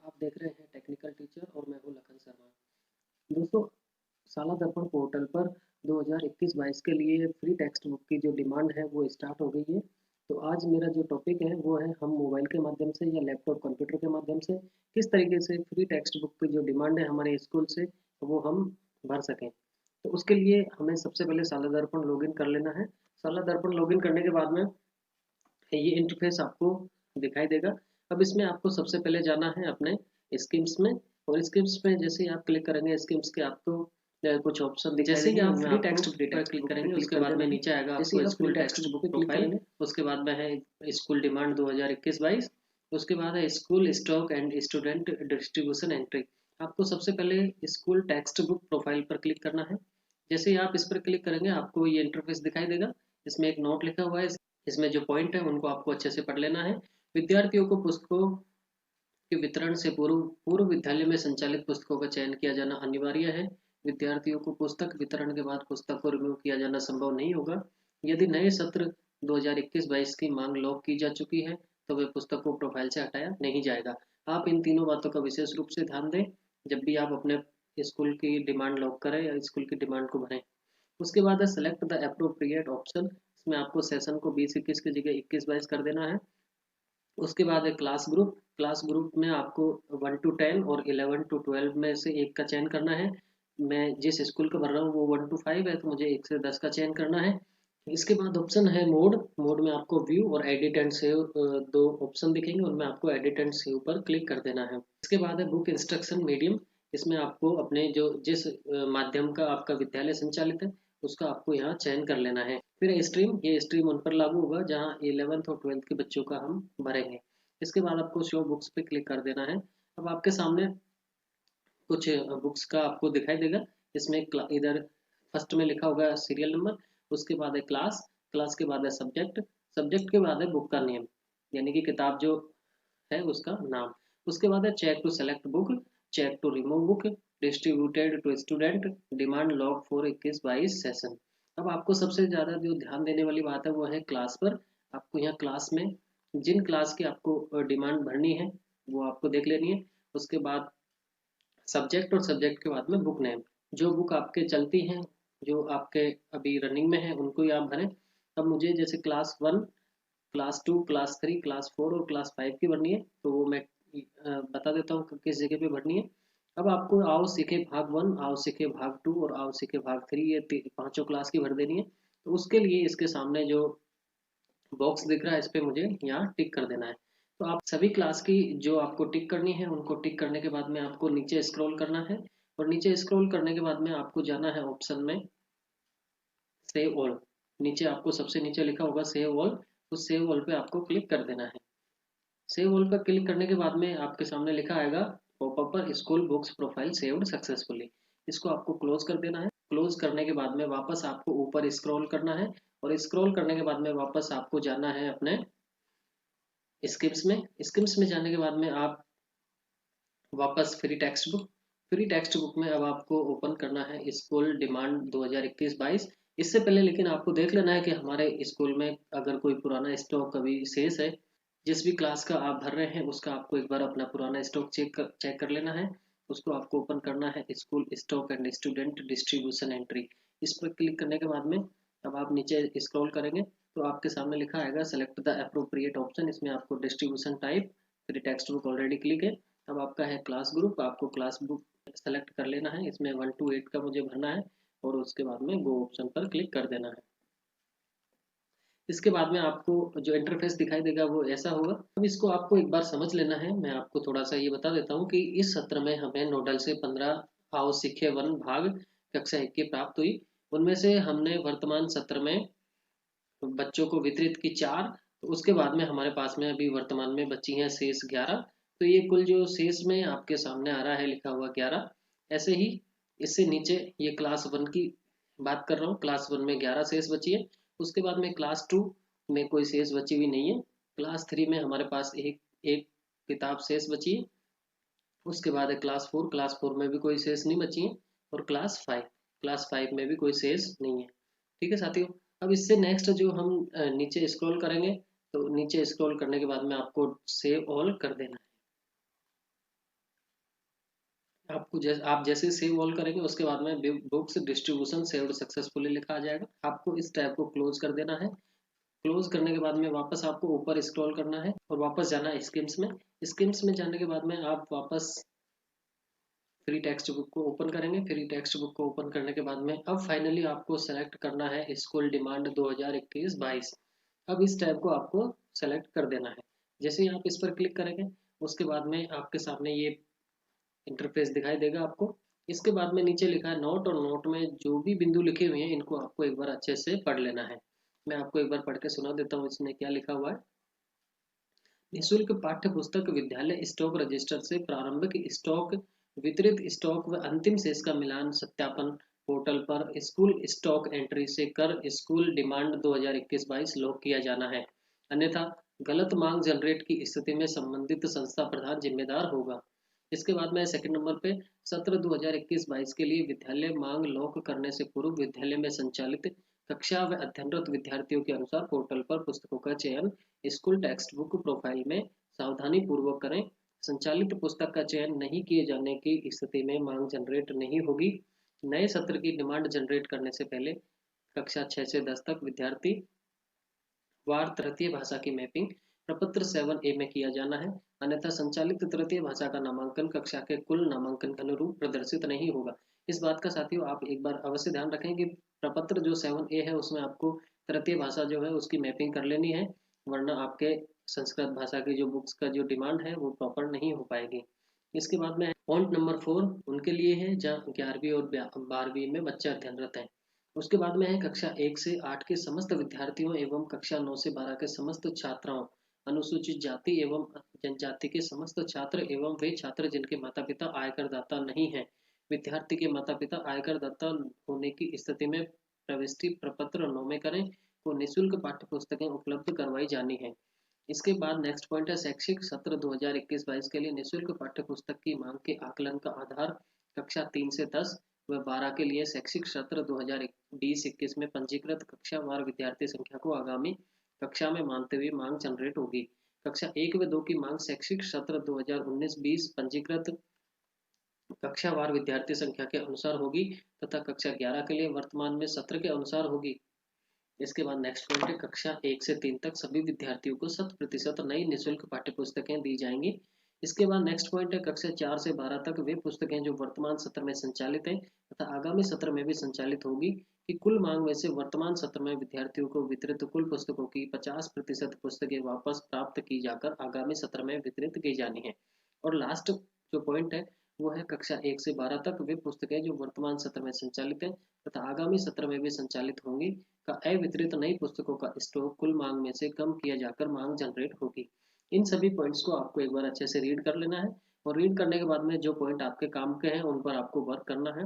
आप देख रहे हैं टेक्निकल टीचर और मैं हूं लखन शर्मा। दोस्तों, साला दर्पण पोर्टल पर 2021-22 के लिए फ्री टेक्स्ट बुक की जो डिमांड है वो स्टार्ट हो गई है। तो आज मेरा जो टॉपिक है वो है हम मोबाइल के माध्यम से या लैपटॉप कंप्यूटर के माध्यम से किस तरीके से फ्री टेक्स्ट बुक की जो डिमांड है हमारे स्कूल से वो हम भर सकें। तो उसके लिए हमें सबसे पहले साला दर्पण लॉगिन कर लेना है। साला दर्पण लॉगिन करने के बाद में ये इंटरफेस आपको दिखाई देगा। अब इसमें आपको सबसे पहले जाना है अपने स्कीम्स में, और स्कीम्स में जैसे ही आप क्लिक करेंगे स्कीम्स के आपको कुछ ऑप्शन दिखाई जैसे ही आप फ्री टेक्स्ट बुक पर क्लिक करेंगे उसके बाद में नीचे आएगा आपको स्कूल टेक्स्ट बुक प्रोफाइल, उसके बाद में है स्कूल डिमांड 2021-22, उसके बाद है school stock and student distribution entry. आपको सबसे पहले स्कूल टेक्स्ट बुक प्रोफाइल पर क्लिक करना है। जैसे ही आप इस पर क्लिक करेंगे आपको ये इंटरफेस दिखाई देगा। इसमें एक नोट लिखा हुआ है, इसमें जो पॉइंट है उनको आपको अच्छे से पढ़ लेना है। विद्यार्थियों को पुस्तकों के वितरण से पूर्व पूर्व विद्यालय में संचालित पुस्तकों का चयन किया जाना अनिवार्य है। विद्यार्थियों को पुस्तक वितरण के बाद पुस्तक को रिमूव किया जाना संभव नहीं होगा। यदि नए सत्र 2021-22 की मांग लॉक की जा चुकी है तो वे पुस्तक को प्रोफाइल से हटाया नहीं जाएगा। आप इन तीनों बातों का विशेष रूप से ध्यान दें जब भी आप अपने स्कूल की डिमांड लॉक करें या स्कूल की डिमांड को भरें। उसके बाद है सेलेक्ट द अप्रोप्रिएट ऑप्शन। इसमें आपको सेशन को 20-21 की जगह 21-22 कर देना है। उसके बाद है क्लास ग्रुप। क्लास ग्रुप में आपको 1 to 10 और 11 to 12 में से एक का चयन करना है। मैं जिस स्कूल का भर रहा हूँ वो 1 to 5 है तो मुझे 1 से 10 का चयन करना है। इसके बाद ऑप्शन है मोड। मोड में आपको व्यू और एडिट एंड सेव दो ऑप्शन दिखेंगे, उनमें आपको एडिट एंड सेव पर क्लिक कर देना है। इसके बाद है बुक इंस्ट्रक्शन मीडियम। इसमें आपको अपने जो जिस माध्यम का आपका विद्यालय संचालित है उसका आपको यहाँ चयन कर लेना है। फिर स्ट्रीम, ये स्ट्रीम उन पर लागू होगा जहाँ 11th और 12th के बच्चों का हम भरेंगे। इसके बाद आपको शो बुक्स पे क्लिक कर देना है। अब आपके सामने कुछ बुक्स का आपको दिखाई देगा। इसमें इधर फर्स्ट में लिखा होगा सीरियल नंबर, उसके बाद है क्लास, क्लास के बाद है सब्जेक्ट, सब्जेक्ट के बाद है बुक का नेम, यानी कि किताब जो है उसका नाम। उसके बाद है check to select book, check to remove book, distributed to student, demand log for 21-22 session. अब आपको सबसे ज़्यादा जो ध्यान देने वाली बात है वो है क्लास पर। आपको यहाँ क्लास में जिन क्लास की आपको डिमांड भरनी है वो आपको देख लेनी है। उसके बाद सब्जेक्ट, और सब्जेक्ट के बाद में बुक नेम। जो बुक आपके चलती हैं, जो आपके अभी रनिंग में है उनको ही आप भरें। अब मुझे जैसे क्लास 1, क्लास 2, क्लास 3, क्लास 4 और क्लास 5 की भरनी है तो वो मैं बता देता हूँ कि किस जगह पे भरनी है। अब आपको आओ सीखे भाग 1, आओ सीखे भाग 2 और आओ सीखे भाग 3, ये पांचों क्लास की भर देनी है। तो उसके लिए इसके सामने जो बॉक्स दिख रहा है इस पे मुझे यहाँ टिक कर देना है। तो आप सभी क्लास की जो आपको टिक करनी है उनको टिक करने के बाद में आपको नीचे स्क्रॉल करना है, और नीचे स्क्रॉल करने के बाद में आपको जाना है ऑप्शन में सेव ऑल। नीचे आपको सबसे नीचे लिखा होगा सेव ऑल, उस सेव ऑल पे आपको क्लिक कर देना है। सेव ऑल पर क्लिक करने के बाद में आपके सामने लिखा आएगा पॉपअप पर school books profile saved successfully. इसको आपको क्लोज कर देना है। क्लोज करने के बाद में वापस आपको ऊपर स्क्रॉल करना है, और स्क्रॉल करने के बाद में वापस आपको जाना है अपने स्किम्स में। स्किम्स में जाने के बाद में आप वापस free text book, free text book में अब आपको ओपन करना है स्कूल डिमांड 2021-22। इससे पहले लेकिन आपको देख लेना है कि हमारे स्कूल में अगर कोई पुराना स्टॉक अभी शेष है, जिस भी क्लास का आप भर रहे हैं उसका आपको एक बार अपना पुराना स्टॉक चेक कर लेना है। उसको आपको ओपन करना है school stock and student distribution entry. इस पर क्लिक करने के बाद में अब आप नीचे स्क्रॉल करेंगे तो आपके सामने लिखा आएगा सेलेक्ट द अप्रोप्रिएट ऑप्शन। इसमें आपको distribution type, free text book already click है। अब आपका है क्लास ग्रुप, आपको क्लास बुक सेलेक्ट कर लेना है। इसमें 1 to 8 का मुझे भरना है, और उसके बाद में गो ऑप्शन पर क्लिक कर देना है। इसके बाद में आपको जो इंटरफेस दिखाई देगा वो ऐसा होगा। अब इसको आपको एक बार समझ लेना है। मैं आपको थोड़ा सा ये बता देता हूँ कि इस सत्र में हमें नोडल से 15 आओ सीखे 1 भाग कक्षा 1 की प्राप्त हुई। उनमें से हमने वर्तमान सत्र में बच्चों को वितरित की 4। तो उसके बाद में हमारे पास में अभी वर्तमान में बची हैं शेष 11। तो ये कुल जो शेष में आपके सामने आ रहा है लिखा हुआ 11। ऐसे ही इससे नीचे ये क्लास 1 की बात कर रहा हूँ, क्लास 1 में 11 शेष बची है। उसके बाद में क्लास 2 में कोई शेष बची हुई नहीं है। क्लास 3 में हमारे पास एक एक किताब शेष बची है। उसके बाद है क्लास 4, क्लास 4 में भी कोई शेष नहीं बची है। और क्लास 5 में भी कोई शेष नहीं है। ठीक है साथियों। अब इससे नेक्स्ट जो हम नीचे स्क्रॉल करेंगे तो नीचे स्क्रॉल करने के बाद में आपको सेव ऑल कर देना है। आप जैसे सेव ऑल करेंगे उसके बाद में बुक्स डिस्ट्रीब्यूशन सेव्ड सक्सेसफुली लिखा आ जाएगा। आपको इस टैब को क्लोज कर देना है। क्लोज करने के बाद में वापस आपको ऊपर स्क्रॉल करना है और वापस जाना है स्कीम्स में। स्कीम्स में जाने के बाद में आप वापस फ्री टेक्स्ट बुक को ओपन करेंगे। फ्री टेक्स्ट बुक को ओपन करने के बाद में अब फाइनली आपको सेलेक्ट करना है स्कूल डिमांड 2021-22। अब इस टैब को आपको सेलेक्ट कर देना है। जैसे ही आप इस पर क्लिक करेंगे उसके बाद में आपके सामने ये इंटरफेस दिखाई देगा आपको। इसके बाद में नीचे लिखा है नोट, और नोट में जो भी बिंदु लिखे हुए हैं इनको आपको एक बार अच्छे से पढ़ लेना है। मैं आपको एक बार पढ़ के सुना देता हूँ इसमें क्या लिखा हुआ है। निःशुल्क पाठ्य पुस्तक विद्यालय स्टॉक रजिस्टर से प्रारंभिक स्टॉक, वितरित स्टॉक व अंतिम शेष का मिलान सत्यापन पोर्टल पर स्कूल स्टॉक एंट्री से कर स्कूल डिमांड 2021-22 लॉक किया जाना है, अन्यथा गलत मांग जनरेट की स्थिति में संबंधित संस्था प्रधान जिम्मेदार होगा। इसके बाद में सेकंड नंबर पे सत्र 2021-22 के लिए विद्यालय मांग लॉक करने से पूर्व विद्यालय में संचालित कक्षा व अध्ययनरत विद्यार्थियों के अनुसार पोर्टल पर पुस्तकों का चयन स्कूल टेक्स्ट बुक प्रोफाइल में सावधानी पूर्वक करें। संचालित पुस्तक का चयन नहीं किए जाने की स्थिति में मांग जनरेट नहीं होगी। नए सत्र की डिमांड जनरेट करने से पहले कक्षा 6 से 10 तक विद्यार्थी वार तृतीय भाषा की मैपिंग प्रपत्र 7A में किया जाना है, अन्यथा संचालित तृतीय भाषा का नामांकन कक्षा के कुल नामांकन के अनुरूप प्रदर्शित नहीं होगा। इस बात का साथियों आप एक बार अवश्य ध्यान रखें कि प्रपत्र जो 7A है उसमें आपको तृतीय भाषा जो है उसकी मैपिंग कर लेनी है, वरना आपके संस्कृत भाषा की जो बुक्स का जो डिमांड है वो प्रॉपर नहीं हो पाएगी। इसके बाद में पॉइंट नंबर 4 उनके लिए है जहाँ 11वीं और 12वीं में बच्चे अध्ययनरत हैं। उसके बाद में है कक्षा 1 से 8 के समस्त विद्यार्थियों एवं कक्षा 9 से 12 के समस्त छात्राओं, अनुसूचित जाति एवं जनजाति के समस्त छात्र एवं वे छात्र जिनके माता पिता आयकर दाता नहीं हैं। विद्यार्थी के माता पिता आयकर दाता होने की स्थिति में प्रविष्टि प्रपत्र 9 में करें को निःशुल्क पाठ्य पुस्तकें उपलब्ध करवाई जानी है। इसके बाद नेक्स्ट पॉइंट है शैक्षिक सत्र 2021-22 के लिए निःशुल्क पाठ्य पुस्तक की मांग के आकलन का आधार कक्षा 3 से 10 व 12 के लिए शैक्षिक सत्र 2020-21 में पंजीकृत कक्षा वार विद्यार्थी संख्या को आगामी कक्षा में मानते हुए मांग जनरेट होगी। कक्षा 1 व 2 की मांग शैक्षिक सत्र 2019-20 पंजीकृत कक्षा वार विद्यार्थी संख्या के अनुसार होगी तथा कक्षा 11 के लिए वर्तमान में सत्र के अनुसार होगी। इसके बाद नेक्स्ट पॉइंट है कक्षा 1 से 3 तक सभी विद्यार्थियों को 100% नई निःशुल्क पाठ्य पुस्तकें दी जाएंगी। इसके बाद नेक्स्ट पॉइंट है कक्षा 4 से 12 तक वे पुस्तकें जो वर्तमान सत्र में संचालित हैं तथा आगामी सत्र में भी संचालित होगी कि कुल मांग में से वर्तमान सत्र में विद्यार्थियों को वितरित कुल पुस्तकों की 50% पुस्तकें वापस प्राप्त की जाकर आगामी सत्र में वितरित की जानी है। और लास्ट जो पॉइंट है वो है कक्षा 1 से 12 तक वे पुस्तकें जो वर्तमान सत्र में संचालित हैं तथा आगामी सत्र में भी संचालित होंगी का अवितरित नई पुस्तकों का स्टॉक कुल मांग में से कम किया जाकर मांग जनरेट होगी। इन सभी पॉइंट्स को आपको एक बार अच्छे से रीड कर लेना है और रीड करने के बाद में जो पॉइंट आपके काम के हैं उन पर आपको वर्क करना है।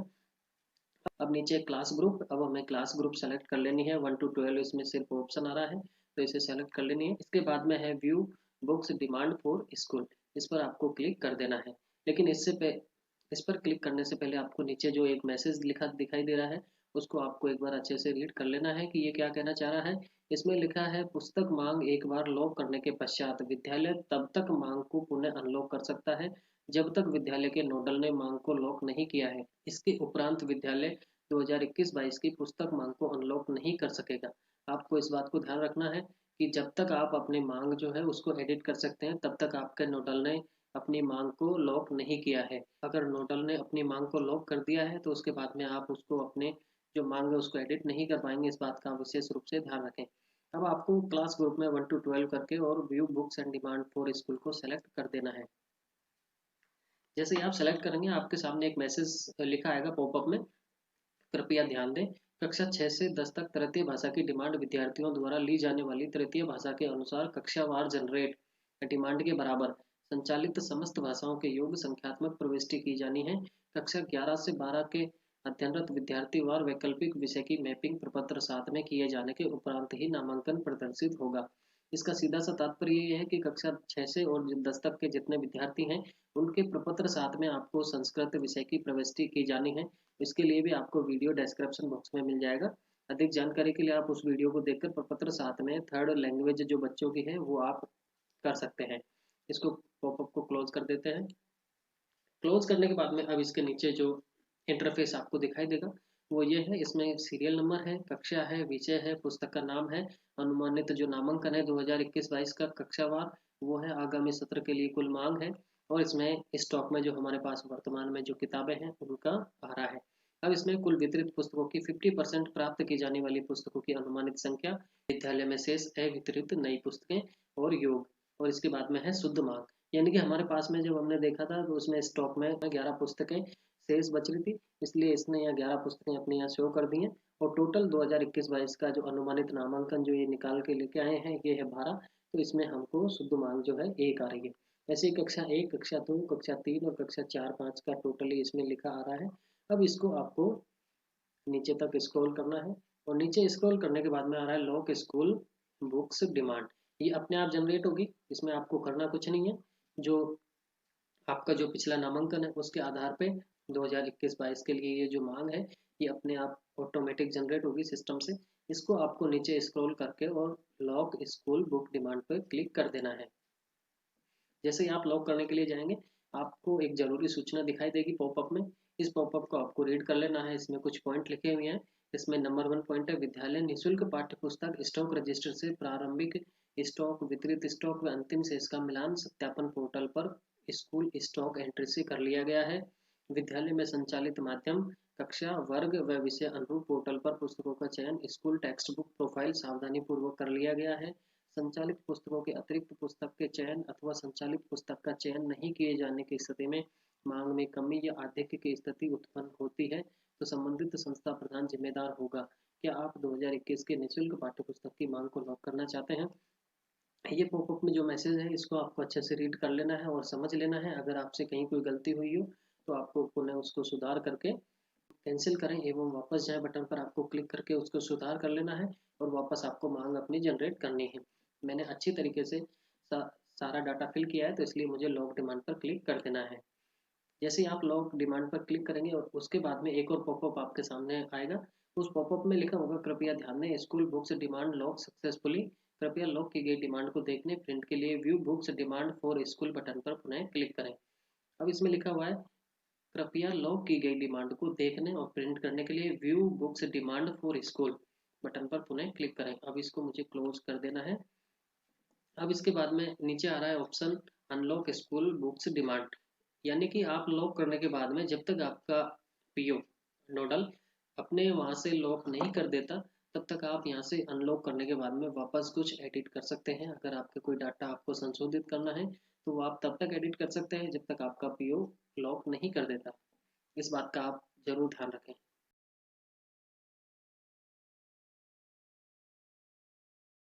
अब नीचे क्लास ग्रुप, अब हमें क्लास ग्रुप सेलेक्ट कर लेनी है। 1 to 12 इसमें सिर्फ ऑप्शन आ रहा है तो इसे सेलेक्ट कर लेनी है। इसके बाद में है view books demand for school, इस पर आपको क्लिक कर देना है। लेकिन इस पर क्लिक करने से पहले आपको नीचे जो एक मैसेज लिखा दिखाई दे रहा है उसको आपको एक बार अच्छे से रीड कर लेना है कि ये क्या कहना चाह रहा है। इसमें लिखा है पुस्तक मांग एक बार लॉक करने के पश्चात विद्यालय तब तक मांग को पुनः अनलॉक कर सकता है जब तक विद्यालय के नोडल ने मांग को लॉक नहीं किया है। इसके उपरांत विद्यालय 2021-22 की पुस्तक मांग को अनलॉक नहीं कर सकेगा। आपको इस बात को ध्यान रखना है कि जब तक आप अपनी मांग जो है उसको एडिट कर सकते हैं तब तक आपके नोडल ने अपनी मांग को लॉक नहीं किया है। अगर नोडल ने अपनी मांग को लॉक कर दिया है तो उसके बाद में आप उसको अपने जो मांग है उसको एडिट नहीं कर पाएंगे। इस बात का विशेष रूप से ध्यान रखें। अब आपको क्लास ग्रुप में 1 to 12 करके और view books and demand for school को सेलेक्ट कर देना है। जैसे ही आप सेलेक्ट करेंगे आपके सामने एक मैसेज लिखा आएगा पॉपअप में, कृपया ध्यान दें कक्षा 6 से 10 तक तृतीय भाषा की डिमांड विद्यार्थियों द्वारा ली जाने वाली तृतीय भाषा के अनुसार कक्षावार जनरेट डिमांड के बराबर संचालित समस्त भाषाओं के योग संख्यात्मक प्रविष्टि की जानी है। कक्षा 11 से 12 के अध्ययनरत विद्यार्थी वार वैकल्पिक विषय की मैपिंग प्रपत्र 7 में किए जाने के उपरांत ही नामांकन प्रदर्शित होगा। इसका सीधा सा तात्पर्य ये है कि कक्षा 6 से और 10 तक के जितने विद्यार्थी हैं उनके प्रपत्र 7 में आपको संस्कृत विषय की प्रविष्टि की जानी है। इसके लिए भी आपको वीडियो डिस्क्रिप्शन बॉक्स में मिल जाएगा। अधिक जानकारी के लिए आप उस वीडियो को देखकर प्रपत्र 7 में थर्ड लैंग्वेज जो बच्चों की है वो आप कर सकते हैं। इसको पॉपअप को क्लोज कर देते हैं। क्लोज करने के बाद में अब इसके नीचे जो इंटरफेस आपको दिखाई देगा वो ये है। इसमें सीरियल नंबर है, कक्षा है, विषय है, पुस्तक का नाम है, अनुमानित जो नामांकन है 2021-22 का कक्षावार वो है, आगामी सत्र के लिए कुल मांग है, और इसमें स्टॉक में जो हमारे पास वर्तमान में जो किताबें हैं उनका आ रहा है। अब इसमें कुल वितरित पुस्तकों की 50% प्राप्त की जाने वाली पुस्तकों की अनुमानित संख्या, विद्यालय में शेष अवितरित नई पुस्तकें और योग, और इसके बाद में है शुद्ध मांग। यानी कि हमारे पास में जब हमने देखा था तो उसमें स्टॉक में 11 पुस्तकें शेष बच रही थी, इसलिए इसने यहाँ 11 पुस्तकें अपने यहाँ शो कर दी हैं, और टोटल 2021-22 का जो अनुमानित नामांकन जो ये निकाल के लेके आए हैं ये है 12। तो इसमें हमको शुद्ध मांग जो है 1 आ रही है। ऐसे ही कक्षा 1, कक्षा 2, कक्षा 3 और कक्षा 4, 5 का टोटली इसमें लिखा आ रहा है। अब इसको आपको नीचे तक स्क्रॉल करना है, और नीचे स्क्रॉल करने के बाद में आ रहा है लॉक स्कूल बुक्स डिमांड। ये अपने आप जनरेट होगी, इसमें आपको करना कुछ नहीं है। जो आपका जो पिछला नामांकन है उसके आधार पे 2021-22 के लिए ये जो मांग है ये अपने आप ऑटोमेटिक जनरेट होगी सिस्टम से। इसको आपको नीचे स्क्रॉल करके और लॉक स्कूल बुक डिमांड पर क्लिक कर देना है। जैसे ही आप लॉक करने के लिए जाएंगे आपको एक जरूरी सूचना दिखाई देगी पॉपअप में। इस पॉपअप को आपको रीड कर लेना है। इसमें कुछ पॉइंट लिखे हुए हैं। इसमें नंबर 1 पॉइंट है, विद्यालय निःशुल्क पाठ्य पुस्तक स्टॉक रजिस्टर से प्रारंभिक स्टॉक, वितरित स्टॉक व अंतिम शेष का मिलान सत्यापन पोर्टल पर स्कूल स्टॉक एंट्री से कर लिया गया है। विद्यालय में संचालित माध्यम, कक्षा, वर्ग व विषय अनुरूप पोर्टल पर पुस्तकों का चयन स्कूल टेक्स्ट बुक प्रोफाइल सावधानी पूर्वक कर लिया गया है। संचालित पुस्तकों के अतिरिक्त पुस्तक के चयन अथवा संचालित पुस्तक का चयन नहीं किए जाने की स्थिति में मांग में कमी या आधिक्य की स्थिति उत्पन्न होती है तो संबंधित संस्था प्रधान जिम्मेदार होगा। क्या आप 2021 के निःशुल्क पाठ्य पुस्तक की मांग को लॉक करना चाहते हैं? ये पॉपअप में जो मैसेज है इसको आपको अच्छे से रीड कर लेना है और समझ लेना है। अगर आपसे कहीं कोई गलती हुई हो तो आपको पुनः उसको सुधार करके कैंसिल करें एवं वापस जाए बटन पर आपको क्लिक करके उसको सुधार कर लेना है, और वापस आपको मांग अपनी जनरेट करनी है। मैंने अच्छी तरीके से सारा डाटा फिल किया है तो इसलिए मुझे लॉक डिमांड पर क्लिक कर देना है। जैसे ही आप लॉक डिमांड पर क्लिक करेंगे और उसके बाद में एक और पॉपअप आपके सामने आएगा। उस पॉपअप में लिखा होगा कृपया ध्यान दें, school books demand lock successfully, कृपया लॉक की गई डिमांड को देखने प्रिंट के लिए view books demand for school button पर पुनः क्लिक करें। अब इसमें लिखा हुआ है कृपया लॉक की गई डिमांड को देखने और प्रिंट करने के लिए view books demand for school button पर पुनः क्लिक करें। अब इसको मुझे क्लोज कर देना है। अब इसके बाद में नीचे आ रहा है option unlock school books demand, यानी कि आप लॉक करने के बाद में जब तक आपका पीओ नोडल अपने वहां से लॉक नहीं कर देता तब तक आप यहाँ से अनलॉक करने के बाद में वापस कुछ एडिट कर सकते हैं। अगर आपका कोई डाटा आपको संशोधित करना है तो वो आप तब तक एडिट कर सकते हैं जब तक आपका पीओ लॉक नहीं कर देता। इस बात का आप जरूर ध्यान रखें।